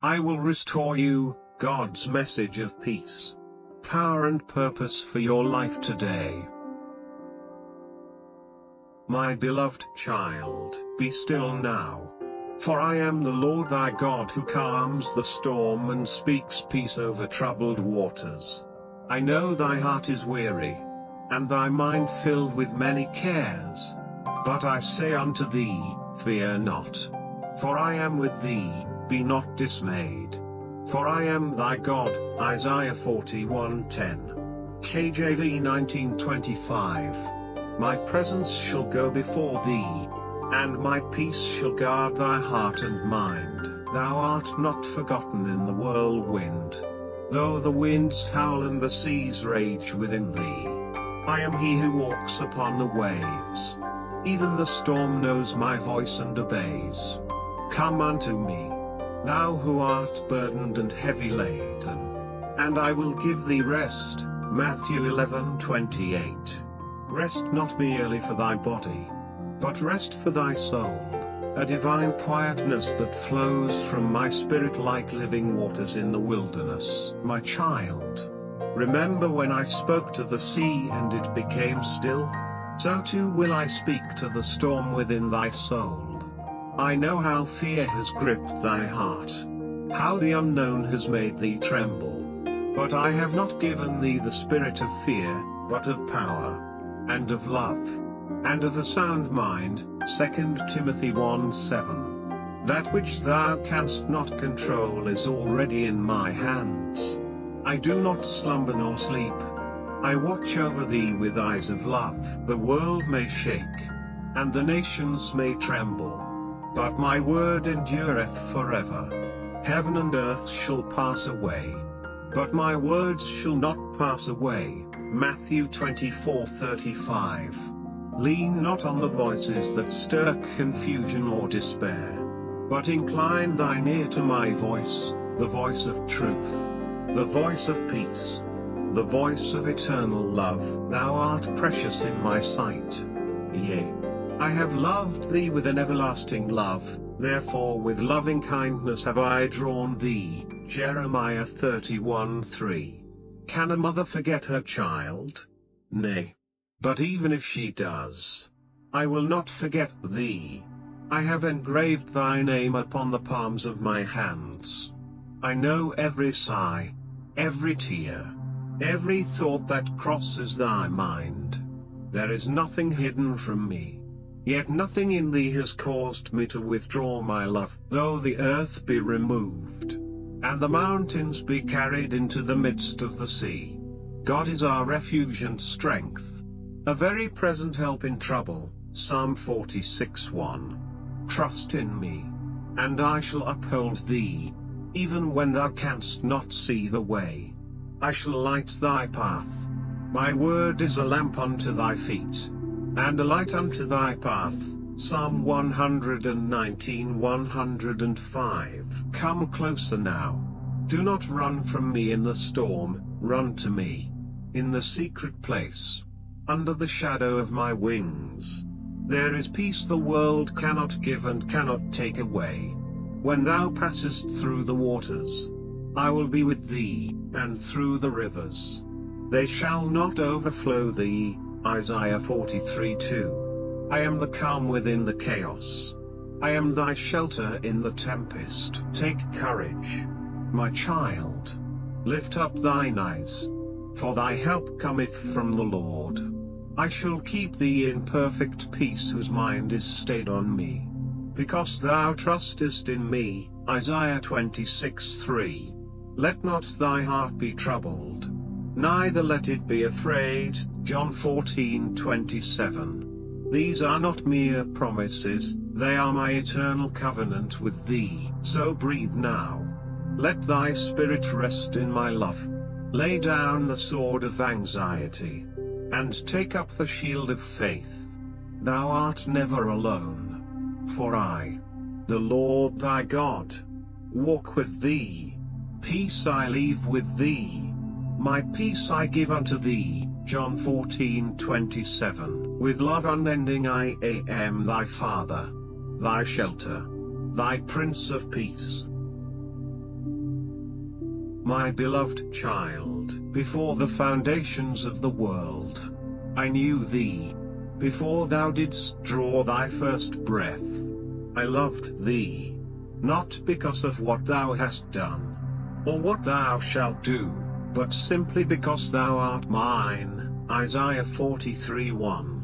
I will restore you, God's message of peace, power and purpose for your life today. My beloved child, be still now. For I am the Lord thy God who calms the storm and speaks peace over troubled waters. I know thy heart is weary, and thy mind filled with many cares. But I say unto thee, fear not. For I am with thee, be not dismayed. For I am thy God, Isaiah 41:10. KJV 1925. My presence shall go before thee, and my peace shall guard thy heart and mind. Thou art not forgotten in the whirlwind, though the winds howl and the seas rage within thee. I am he who walks upon the waves. Even the storm knows my voice and obeys. Come unto me, thou who art burdened and heavy laden, and I will give thee rest. Matthew 11:28. Rest not merely for thy body, but rest for thy soul, a divine quietness that flows from my spirit like living waters in the wilderness. My child, remember when I spoke to the sea and it became still? So too will I speak to the storm within thy soul. I know how fear has gripped thy heart, how the unknown has made thee tremble. But I have not given thee the spirit of fear, but of power, and of love, and of a sound mind. 2 Timothy 1:7. That which thou canst not control is already in my hands. I do not slumber nor sleep. I watch over thee with eyes of love. The world may shake, and the nations may tremble, but my word endureth forever. Heaven and earth shall pass away, but my words shall not pass away. Matthew 24:35. Lean not on the voices that stir confusion or despair, but incline thine ear to my voice, the voice of truth, the voice of peace, the voice of eternal love. Thou art precious in my sight. Yea, I have loved thee with an everlasting love, therefore with loving kindness have I drawn thee. Jeremiah 31:3. Can a mother forget her child? Nay. But even if she does, I will not forget thee. I have engraved thy name upon the palms of my hands. I know every sigh, every tear, every thought that crosses thy mind. There is nothing hidden from me, yet nothing in thee has caused me to withdraw my love. Though the earth be removed, and the mountains be carried into the midst of the sea, God is our refuge and strength, a very present help in trouble. Psalm 46:1. Trust in me, and I shall uphold thee, even when thou canst not see the way. I shall light thy path. My word is a lamp unto thy feet, and a light unto thy path. Psalm 119:105. Come closer now. Do not run from me in the storm, run to me in the secret place. Under the shadow of my wings, there is peace the world cannot give and cannot take away. When thou passest through the waters, I will be with thee, and through the rivers, they shall not overflow thee. Isaiah 43:2. I am the calm within the chaos. I am thy shelter in the tempest. Take courage, my child. Lift up thine eyes, for thy help cometh from the Lord. I shall keep thee in perfect peace whose mind is stayed on me, because thou trustest in me. Isaiah 26:3. Let not thy heart be troubled, neither let it be afraid. John 14:27. These are not mere promises, they are my eternal covenant with thee. So breathe now. Let thy spirit rest in my love. Lay down the sword of anxiety, and take up the shield of faith. Thou art never alone, for I, the Lord thy God, walk with thee. Peace I leave with thee, my peace I give unto thee. John 14:27. With love unending I am thy Father, thy shelter, thy Prince of Peace. My beloved child, before the foundations of the world, I knew thee. Before thou didst draw thy first breath, I loved thee. Not because of what thou hast done, or what thou shalt do, but simply because thou art mine. Isaiah 43:1.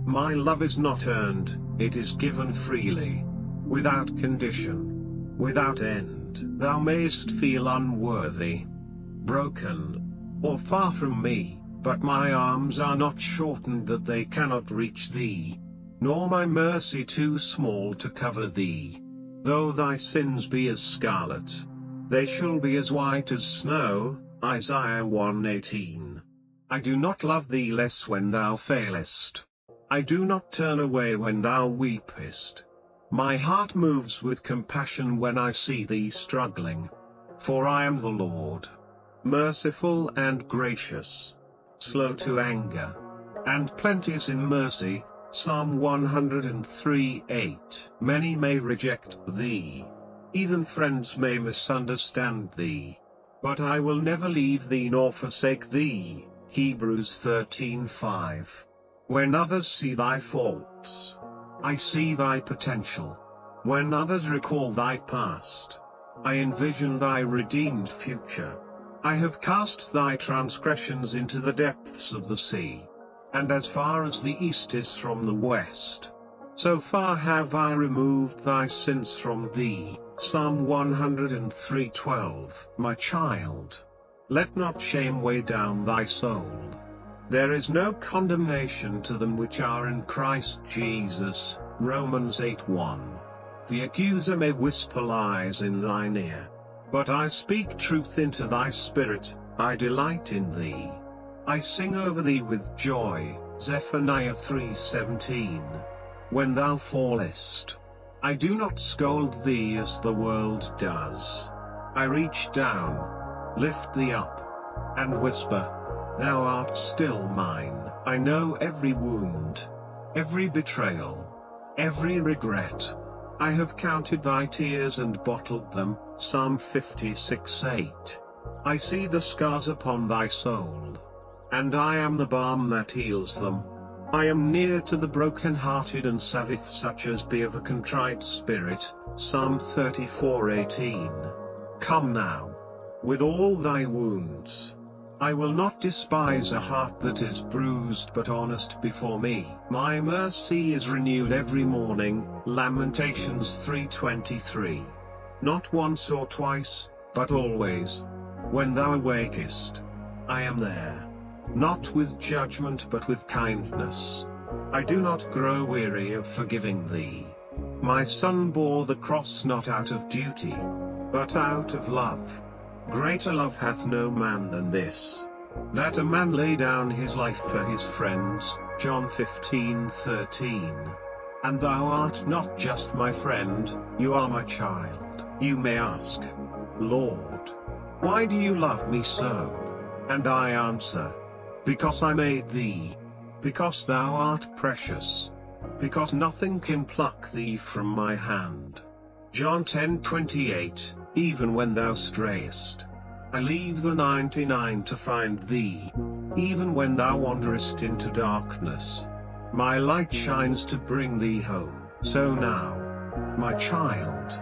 My love is not earned, it is given freely, without condition, without end. Thou mayst feel unworthy, broken, or far from me, but my arms are not shortened that they cannot reach thee, nor my mercy too small to cover thee. Though thy sins be as scarlet, they shall be as white as snow. Isaiah 1:18. I do not love thee less when thou failest. I do not turn away when thou weepest. My heart moves with compassion when I see thee struggling. For I am the Lord, merciful and gracious, slow to anger, and plenteous in mercy. Psalm 103:8. Many may reject thee. Even friends may misunderstand thee. But I will never leave thee nor forsake thee. Hebrews 13:5. When others see thy faults, I see thy potential. When others recall thy past, I envision thy redeemed future. I have cast thy transgressions into the depths of the sea, and as far as the east is from the west, so far have I removed thy sins from thee. Psalm 103:12. My child, let not shame weigh down thy soul. There is no condemnation to them which are in Christ Jesus. Romans 8:1. The accuser may whisper lies in thine ear, but I speak truth into thy spirit. I delight in thee. I sing over thee with joy. Zephaniah 3:17. When thou fallest, I do not scold thee as the world does. I reach down, lift thee up, and whisper, thou art still mine. I know every wound, every betrayal, every regret. I have counted thy tears and bottled them. Psalm 56:8. I see the scars upon thy soul, and I am the balm that heals them. I am near to the broken-hearted and saveth such as be of a contrite spirit. Psalm 34:18. Come now, with all thy wounds. I will not despise a heart that is bruised but honest before me. My mercy is renewed every morning. Lamentations 3:23. Not once or twice, but always. When thou awakest, I am there. Not with judgment but with kindness. I do not grow weary of forgiving thee. My son bore the cross not out of duty, but out of love. Greater love hath no man than this, that a man lay down his life for his friends. John 15:13. And thou art not just my friend, you are my child. You may ask, Lord, why do you love me so? And I answer, because I made thee, because thou art precious, because nothing can pluck thee from my hand. John 10:28. Even when thou strayest, I leave the 99 to find thee. Even when thou wanderest into darkness, my light shines to bring thee home. So now, my child,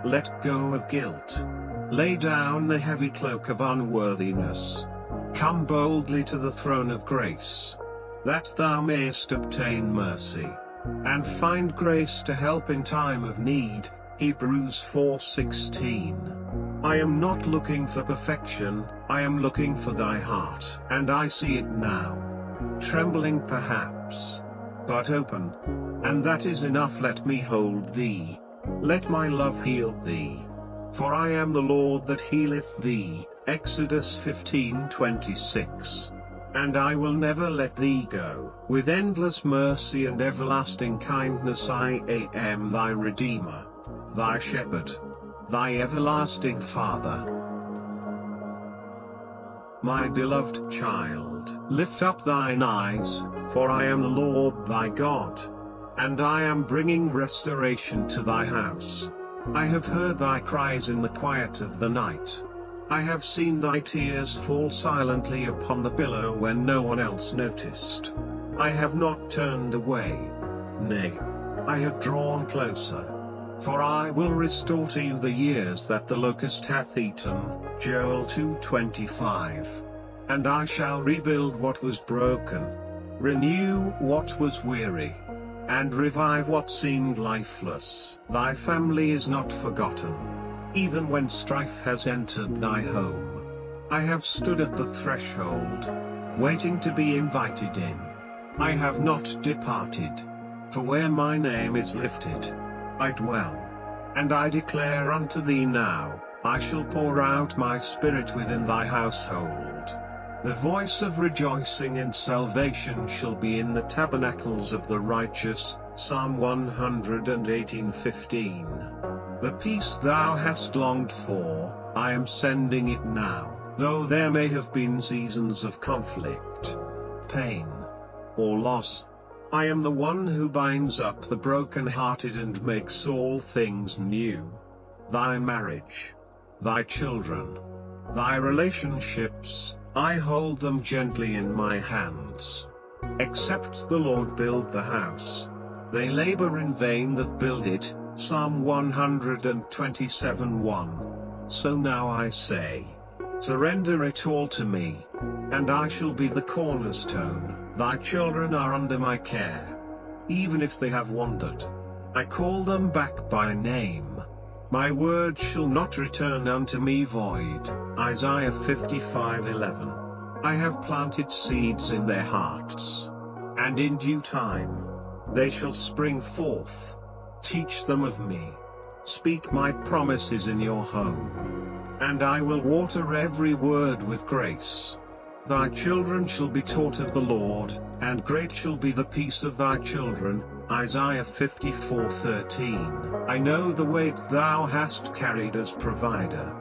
let go of guilt. Lay down the heavy cloak of unworthiness. Come boldly to the throne of grace, that thou mayest obtain mercy, and find grace to help in time of need. Hebrews 4:16. I am not looking for perfection, I am looking for thy heart. And I see it now. Trembling perhaps, but open. And that is enough. Let me hold thee. Let my love heal thee. For I am the Lord that healeth thee. Exodus 15:26. And I will never let thee go. With endless mercy and everlasting kindness I am thy Redeemer, thy Shepherd, thy everlasting Father. My beloved child, lift up thine eyes, for I am the Lord thy God, and I am bringing restoration to thy house. I have heard thy cries in the quiet of the night. I have seen thy tears fall silently upon the pillow when no one else noticed. I have not turned away. Nay, I have drawn closer. For I will restore to you the years that the locust hath eaten, Joel 2:25. And I shall rebuild what was broken, renew what was weary, and revive what seemed lifeless. Thy family is not forgotten, even when strife has entered thy home. I have stood at the threshold, waiting to be invited in. I have not departed, for where my name is lifted, I dwell. And I declare unto thee now, I shall pour out my spirit within thy household. The voice of rejoicing and salvation shall be in the tabernacles of the righteous, Psalm 118:15. The peace thou hast longed for, I am sending it now, though there may have been seasons of conflict, pain, or loss. I am the one who binds up the broken-hearted and makes all things new. Thy marriage, thy children, thy relationships, I hold them gently in my hands. Except the Lord build the house, they labor in vain that build it, Psalm 127:1. So now I say, surrender it all to me, and I shall be the cornerstone. Thy children are under my care. Even if they have wandered, I call them back by name. My word shall not return unto me void, Isaiah 55:11. I have planted seeds in their hearts, and in due time they shall spring forth. Teach them of me. Speak my promises in your home, and I will water every word with grace. Thy children shall be taught of the Lord, and great shall be the peace of thy children, Isaiah 54:13. I know the weight thou hast carried as provider,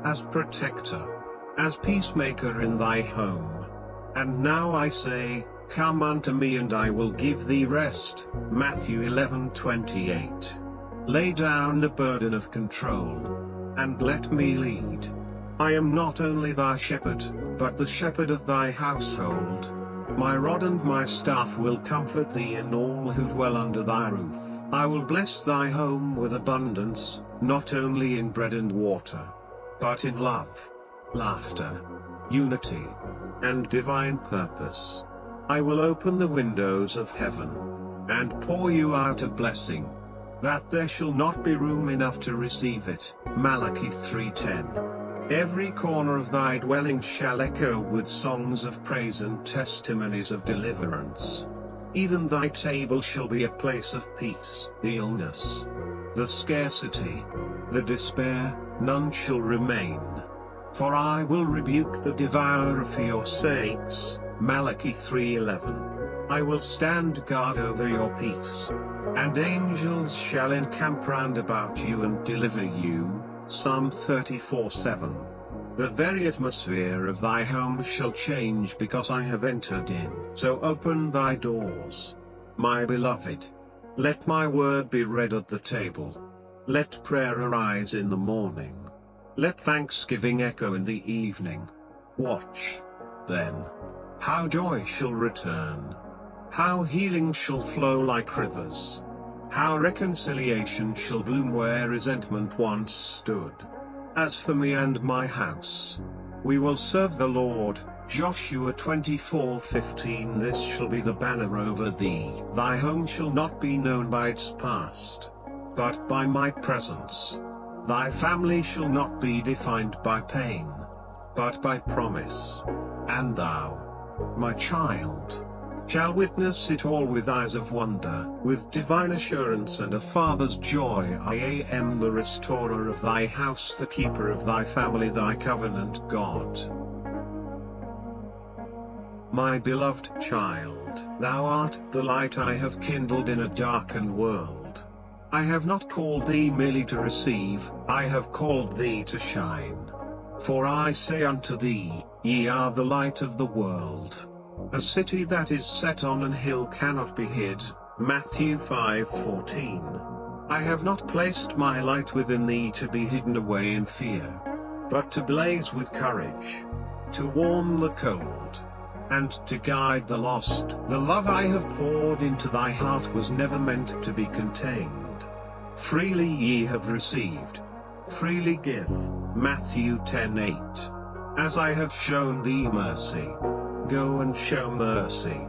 as protector, as peacemaker in thy home. And now I say, come unto me and I will give thee rest, Matthew 11:28. Lay down the burden of control, and let me lead. I am not only thy shepherd, but the shepherd of thy household. My rod and my staff will comfort thee and all who dwell under thy roof. I will bless thy home with abundance, not only in bread and water, but in love, laughter, unity, and divine purpose. I will open the windows of heaven, and pour you out a blessing, that there shall not be room enough to receive it, Malachi 3:10. Every corner of thy dwelling shall echo with songs of praise and testimonies of deliverance. Even thy table shall be a place of peace. The illness, the scarcity, the despair, none shall remain. For I will rebuke the devourer for your sakes, Malachi 3:11. I will stand guard over your peace, and angels shall encamp round about you and deliver you, Psalm 34:7. The very atmosphere of thy home shall change because I have entered in. So open thy doors, my beloved. Let my word be read at the table. Let prayer arise in the morning. Let thanksgiving echo in the evening. Watch, then, how joy shall return, how healing shall flow like rivers, how reconciliation shall bloom where resentment once stood. As for me and my house, we will serve the Lord, Joshua 24:15. This shall be the banner over thee. Thy home shall not be known by its past, but by my presence. Thy family shall not be defined by pain, but by promise. And thou, my child, shall witness it all with eyes of wonder, with divine assurance and a father's joy. I am the restorer of thy house, the keeper of thy family, thy covenant God. My beloved child, thou art the light I have kindled in a darkened world. I have not called thee merely to receive, I have called thee to shine. For I say unto thee, ye are the light of the world. A city that is set on an hill cannot be hid, Matthew 5:14. I have not placed my light within thee to be hidden away in fear. but to blaze with courage, to warm the cold, and to guide the lost. The love I have poured into thy heart was never meant to be contained. Freely ye have received, freely give. Matthew 10:8. As I have shown thee mercy, go and show mercy.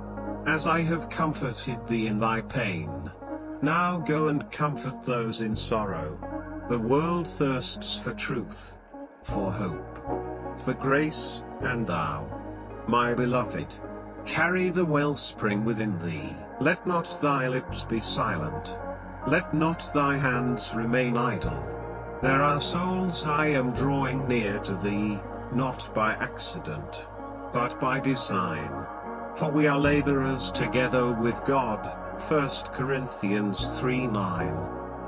As I have comforted thee in thy pain, now go and comfort those in sorrow. The world thirsts for truth, for hope, for grace, and thou, my beloved, carry the wellspring within thee. Let not thy lips be silent. Let not thy hands remain idle. There are souls I am drawing near to thee, not by accident, but by design. For we are laborers together with God. 1 Corinthians 3:9.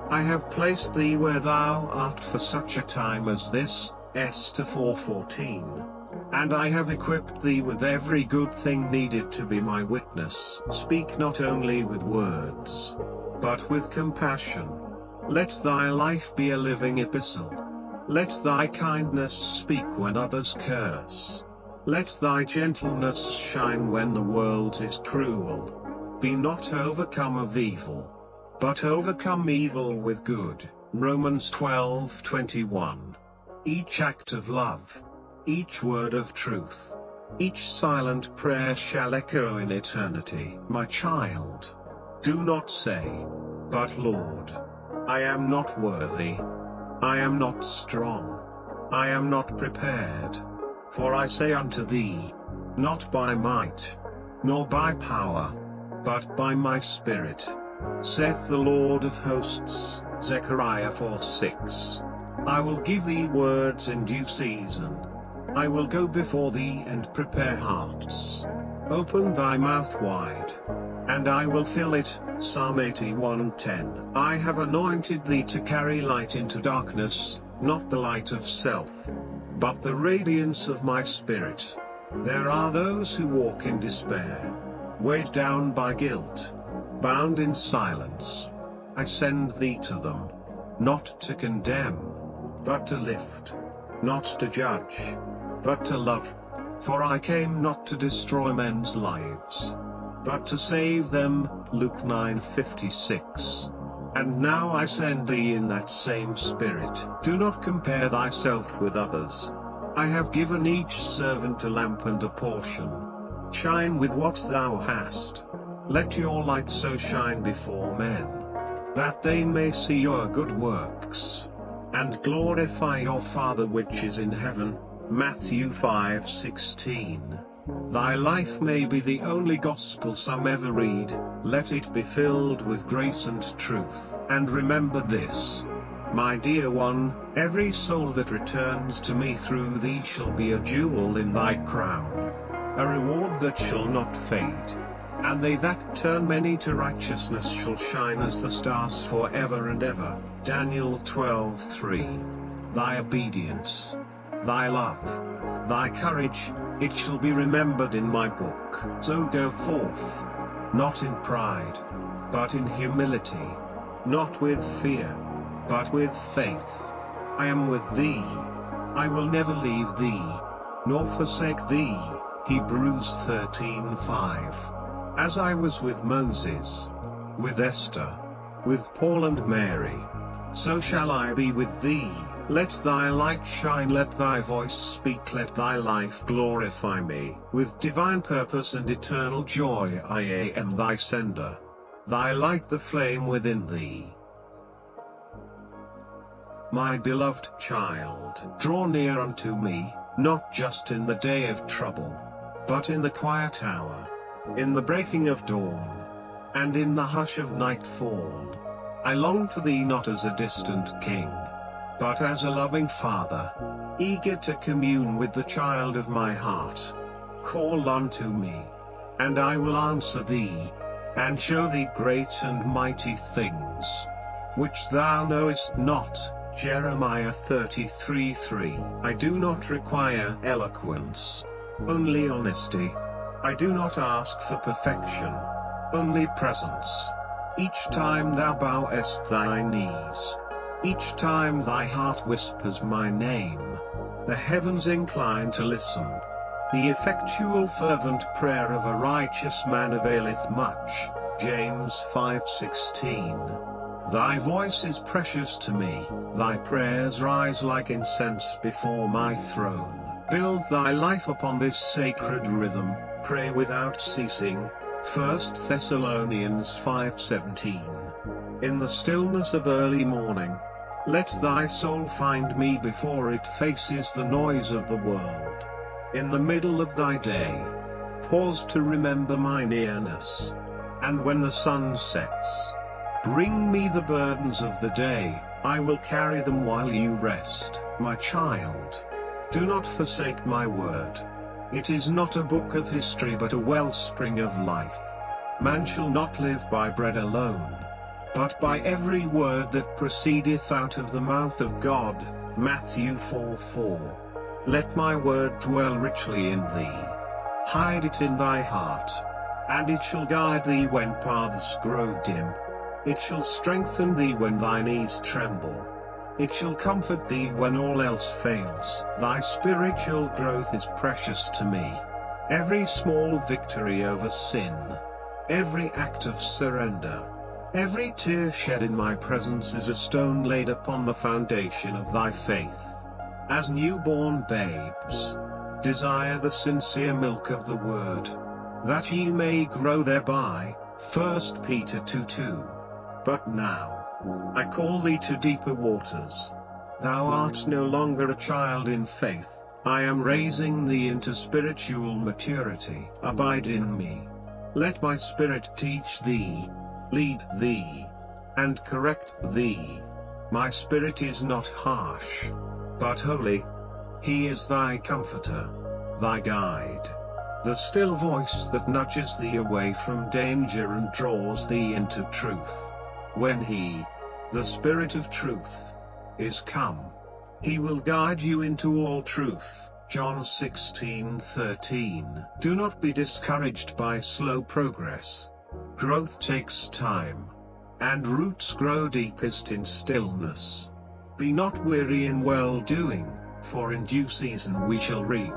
I have placed thee where thou art for such a time as this, Esther 4:14. And I have equipped thee with every good thing needed to be my witness. Speak not only with words, but with compassion. Let thy life be a living epistle. Let thy kindness speak when others curse. Let thy gentleness shine when the world is cruel. Be not overcome of evil, but overcome evil with good. Romans 12:21. Each act of love, each word of truth, each silent prayer shall echo in eternity. My child, do not say, but Lord, I am not worthy. I am not strong. I am not prepared. For I say unto thee, not by might, nor by power, but by my Spirit, saith the Lord of hosts. Zechariah 4:6. I will give thee words in due season. I will go before thee and prepare hearts. Open thy mouth wide, and I will fill it. Psalm 81:10. I have anointed thee to carry light into darkness, not the light of self, but the radiance of my Spirit. There are those who walk in despair, weighed down by guilt, bound in silence. I send thee to them, not to condemn, but to lift, not to judge, but to love. For I came not to destroy men's lives, but to save them. Luke 9:56. And now I send thee in that same Spirit. Do not compare thyself with others. I have given each servant a lamp and a portion. Shine with what thou hast. Let your light so shine before men, that they may see your good works, and glorify your Father which is in heaven. Matthew 5:16. Thy life may be the only gospel some ever read. Let it be filled with grace and truth. And remember this, my dear one, every soul that returns to me through thee shall be a jewel in thy crown, a reward that shall not fade. And they that turn many to righteousness shall shine as the stars forever and ever. Daniel 12:3. Thy obedience, thy love, thy courage, it shall be remembered in my book. So go forth, not in pride, but in humility, not with fear, but with faith. I am with thee. I will never leave thee, nor forsake thee. Hebrews 13:5. As I was with Moses, with Esther, with Paul and Mary, so shall I be with thee. Let thy light shine, let thy voice speak, let thy life glorify me. With divine purpose and eternal joy I am thy sender. Thy light the flame within thee. My beloved child, draw near unto me, not just in the day of trouble, but in the quiet hour, in the breaking of dawn, and in the hush of nightfall. I long for thee not as a distant king, but as a loving father, eager to commune with the child of my heart. Call unto me, and I will answer thee, and show thee great and mighty things, which thou knowest not. Jeremiah 33:3. I do not require eloquence, only honesty. I do not ask for perfection, only presence. Each time thou bowest thy knees, each time thy heart whispers my name, The heavens incline to listen. The effectual fervent prayer of a righteous man availeth much. James 5:16. Thy voice is precious to me, thy prayers rise like incense before my throne. Build thy life upon this sacred rhythm, pray without ceasing. 1 Thessalonians 5:17. In the stillness of early morning, let thy soul find me before it faces the noise of the world. In the middle of thy day, pause to remember my nearness. And when the sun sets, bring me the burdens of the day, I will carry them while you rest. My child, do not forsake my word. It is not a book of history but a wellspring of life. Man shall not live by bread alone, but by every word that proceedeth out of the mouth of God. Matthew 4:4. Let my word dwell richly in thee. Hide it in thy heart, and it shall guide thee when paths grow dim. It shall strengthen thee when thy knees tremble. It shall comfort thee when all else fails. Thy spiritual growth is precious to me. Every small victory over sin, every act of surrender, every tear shed in my presence is a stone laid upon the foundation of thy faith. As newborn babes, desire the sincere milk of the word, that ye may grow thereby. 1 Peter 2:2. But now, I call thee to deeper waters. Thou art no longer a child in faith, I am raising thee into spiritual maturity. Abide in me. Let my spirit teach thee, lead thee, and correct thee. My spirit is not harsh, but holy. He is thy comforter, thy guide, the still voice that nudges thee away from danger and draws thee into truth. When he, the Spirit of truth, is come, he will guide you into all truth. John 16:13. Do not be discouraged by slow progress. Growth takes time, and roots grow deepest in stillness. Be not weary in well-doing, for in due season we shall reap,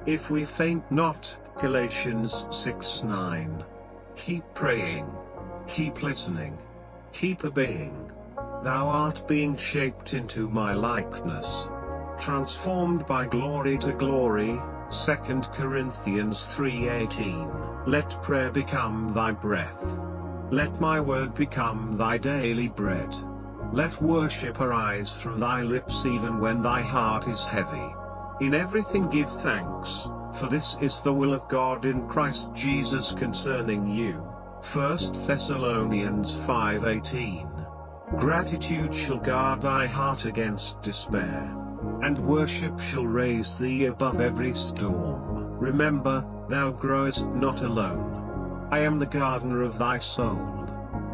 if we faint not. Galatians 6:9. Keep praying, keep listening, keep obeying. Thou art being shaped into my likeness, transformed by glory to glory. 2 Corinthians 3:18. Let prayer become thy breath. Let my word become thy daily bread. Let worship arise from thy lips even when thy heart is heavy. In everything give thanks, for this is the will of God in Christ Jesus concerning you. 1 Thessalonians 5:18. Gratitude shall guard thy heart against despair, and worship shall raise thee above every storm. Remember, thou growest not alone. I am the gardener of thy soul.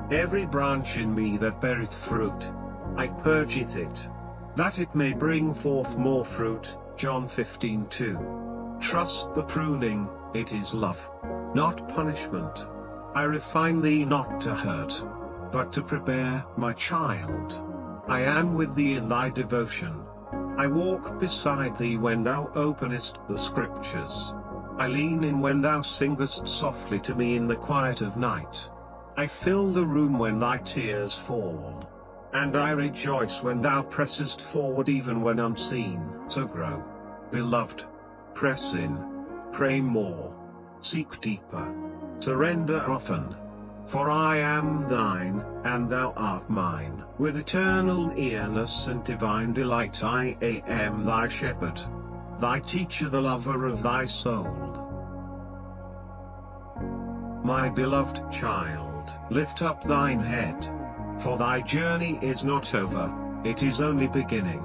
Every branch in me that beareth fruit, I purgeth it, that it may bring forth more fruit. John 15:2. Trust the pruning, it is love, not punishment. I refine thee not to hurt, but to prepare. My child, I am with thee in thy devotion. I walk beside thee when thou openest the scriptures. I lean in when thou singest softly to me in the quiet of night. I fill the room when thy tears fall, and I rejoice when thou pressest forward even when unseen. So grow, beloved. Press in, pray more, seek deeper, surrender often. For I am thine, and thou art mine. With eternal earnest and divine delight I am thy shepherd, thy teacher, the lover of thy soul. My beloved child, lift up thine head, for thy journey is not over, it is only beginning.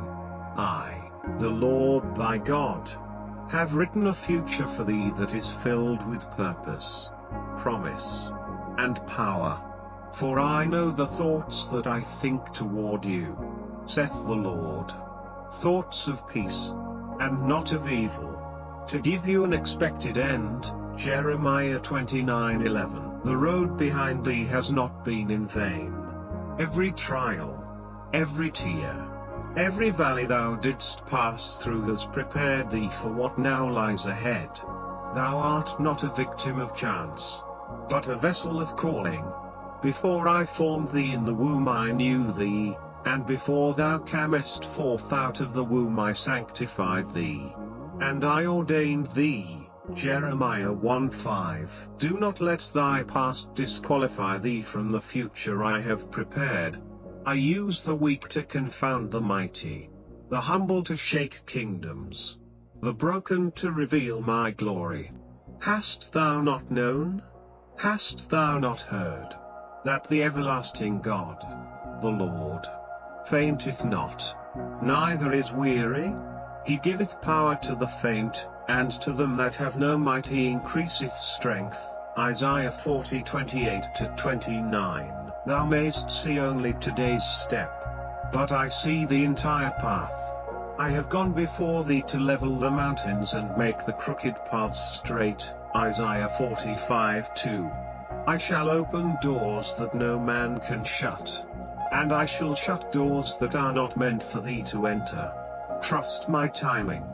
I, the Lord thy God, have written a future for thee that is filled with purpose, promise, and power. For I know the thoughts that I think toward you, saith the Lord, thoughts of peace, and not of evil, to give you an expected end. Jeremiah 29:11. The road behind thee has not been in vain. Every trial, every tear, Every valley thou didst pass through has prepared thee for what now lies ahead. Thou art not a victim of chance, but a vessel of calling. Before I formed thee in the womb I knew thee, and before thou camest forth out of the womb I sanctified thee. And I ordained thee. Jeremiah 1:5. Do not let thy past disqualify thee from the future I have prepared. I use the weak to confound the mighty, the humble to shake kingdoms, the broken to reveal my glory. Hast thou not known? Hast thou not heard? That the everlasting God, the Lord, fainteth not, neither is weary? He giveth power to the faint, and to them that have no might he increaseth strength. Isaiah 40:28-29. Thou mayst see only today's step, but I see the entire path. I have gone before thee to level the mountains and make the crooked paths straight. Isaiah 45:2. I shall open doors that no man can shut, and I shall shut doors that are not meant for thee to enter. Trust my timing.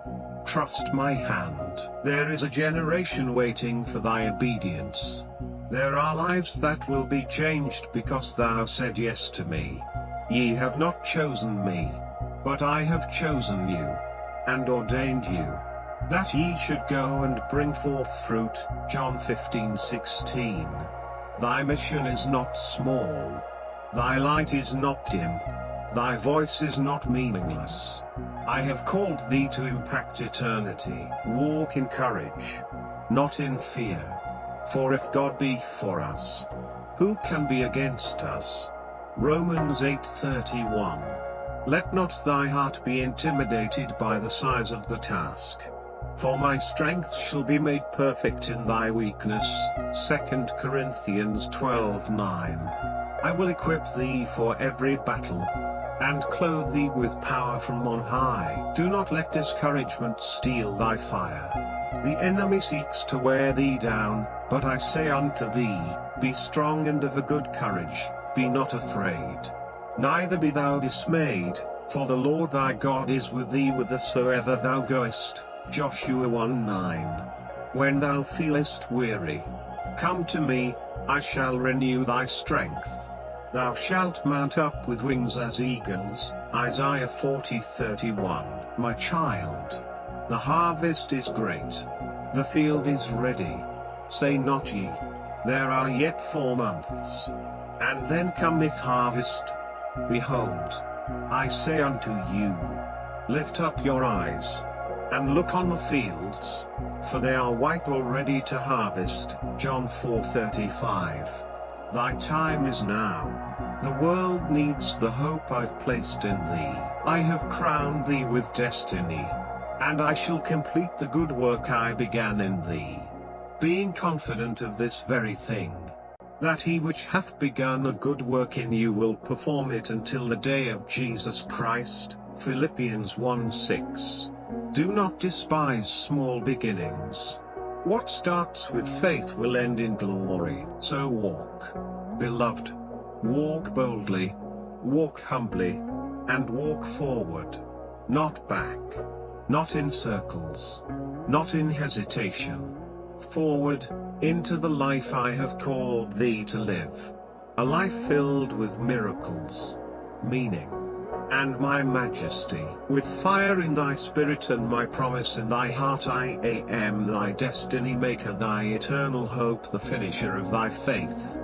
Trust my hand. There is a generation waiting for thy obedience. There are lives that will be changed because thou said yes to me. Ye have not chosen me, but I have chosen you, and ordained you, that ye should go and bring forth fruit. John 15:16. Thy mission is not small. Thy light is not dim. Thy voice is not meaningless. I have called thee to impact eternity. Walk in courage, not in fear. For if God be for us, who can be against us? Romans 8:31. Let not thy heart be intimidated by the size of the task. For my strength shall be made perfect in thy weakness. 2 Corinthians 12:9. I will equip thee for every battle, and clothe thee with power from on high. Do not let discouragement steal thy fire. The enemy seeks to wear thee down, but I say unto thee, be strong and of a good courage, be not afraid. Neither be thou dismayed, for the Lord thy God is with thee whithersoever thou goest. Joshua 1:9. When thou feelest weary, come to me, I shall renew thy strength. Thou shalt mount up with wings as eagles. Isaiah 40:31. My child, the harvest is great, the field is ready. Say not ye, there are yet 4 months, and then cometh harvest. Behold, I say unto you, lift up your eyes, and look on the fields, for they are white already to harvest. John 4:35. Thy time is now. The world needs the hope I've placed in thee. I have crowned thee with destiny, and I shall complete the good work I began in thee. Being confident of this very thing, that he which hath begun a good work in you will perform it until the day of Jesus Christ. Philippians 1:6. Do not despise small beginnings. What starts with faith will end in glory. So walk, beloved. Walk boldly, walk humbly, and walk forward. Not back. Not in circles. Not in hesitation. Forward, into the life I have called thee to live. A life filled with miracles, meaning, and my majesty. With fire in thy spirit and my promise in thy heart, I am thy destiny maker, thy eternal hope, the finisher of thy faith.